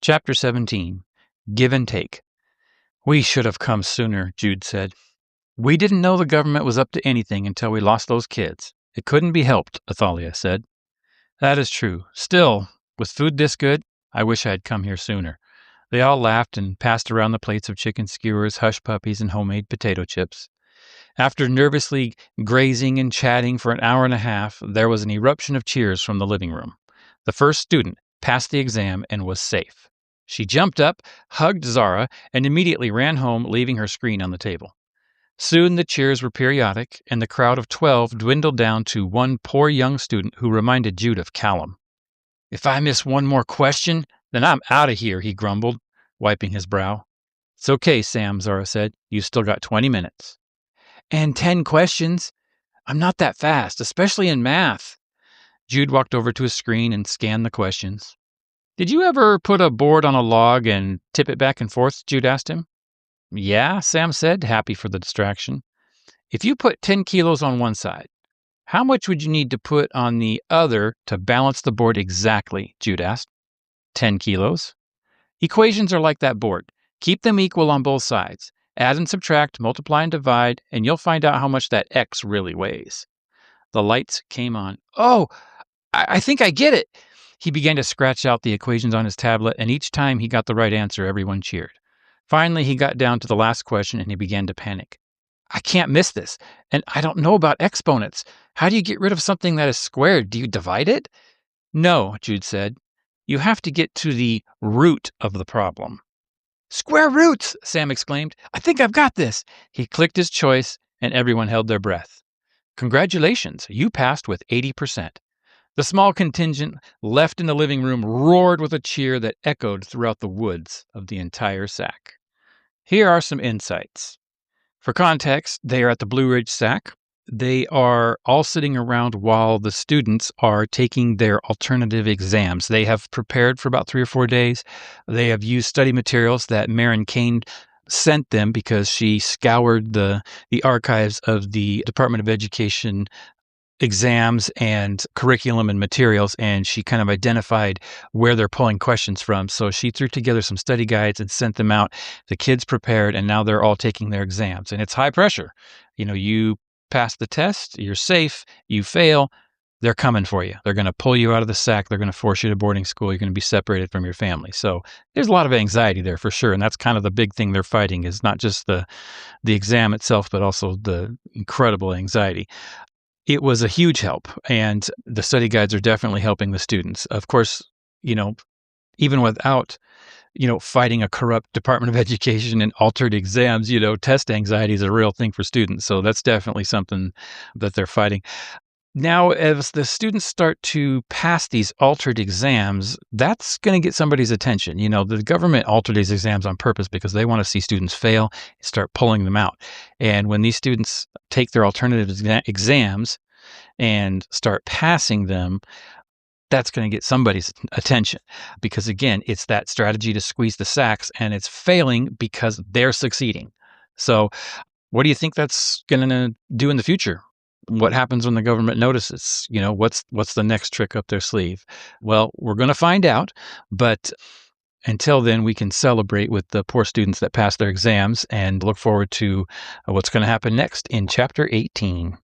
Chapter 17, Give and Take. "We should have come sooner," Jude said. "We didn't know the government was up to anything until we lost those kids. It couldn't be helped," Athalia said. "That is true. Still, with food this good, I wish I had come here sooner." They all laughed and passed around the plates of chicken skewers, hush puppies, and homemade potato chips. After nervously grazing and chatting for an hour and a half, there was an eruption of cheers from the living room. The first student passed the exam and was safe. She jumped up, hugged Zara, and immediately ran home, leaving her screen on the table. Soon the cheers were periodic, and the crowd of 12 dwindled down to one poor young student who reminded Jude of Callum. "If I miss one more question, then I'm out of here," he grumbled, wiping his brow. "It's okay, Sam," Zara said. "You've still got 20 minutes. "And 10 questions. I'm not that fast, especially in math." Jude walked over to his screen and scanned the questions. "Did you ever put a board on a log and tip it back and forth?" Jude asked him. "Yeah," Sam said, happy for the distraction. "If you put 10 kilos on one side, how much would you need to put on the other to balance the board exactly?" Jude asked. 10 kilos. "Equations are like that board. Keep them equal on both sides. Add and subtract, multiply and divide, and you'll find out how much that X really weighs." The lights came on. "Oh, I think I get it." He began to scratch out the equations on his tablet, and each time he got the right answer, everyone cheered. Finally, he got down to the last question, and he began to panic. "I can't miss this, and I don't know about exponents. How do you get rid of something that is squared? Do you divide it?" "No," Jude said. "You have to get to the root of the problem." "Square roots!" Sam exclaimed. "I think I've got this." He clicked his choice, and everyone held their breath. "Congratulations, you passed with 80%. The small contingent left in the living room roared with a cheer that echoed throughout the woods of the entire SAC. Here are some insights. For context, they are at the Blue Ridge SAC. They are all sitting around while the students are taking their alternative exams. They have prepared for about 3 or 4 days. They have used study materials that Maren Kane sent them because she scoured the archives of the Department of Education exams and curriculum and materials, and she kind of identified where they're pulling questions from. So she threw together some study guides and sent them out. The kids prepared, and now they're all taking their exams. And it's high pressure. You pass the test, you're safe. You fail, they're coming for you. They're going to pull you out of the SAC. They're going to force you to boarding school. You're going to be separated from your family. So there's a lot of anxiety there for sure. And that's kind of the big thing they're fighting, is not just the exam itself, but also the incredible anxiety. It was a huge help, and the study guides are definitely helping the students. Of course, even without, fighting a corrupt Department of Education and altered exams, test anxiety is a real thing for students. So that's definitely something that they're fighting. Now, as the students start to pass these altered exams, that's going to get somebody's attention. The government altered these exams on purpose because they want to see students fail and start pulling them out. And when these students take their alternative exams and start passing them, that's going to get somebody's attention because, again, it's that strategy to squeeze the SACs, and it's failing because they're succeeding. So what do you think that's going to do in the future? What happens when the government notices? What's the next trick up their sleeve? Well, we're going to find out, but until then, we can celebrate with the poor students that pass their exams and look forward to what's going to happen next in Chapter 18.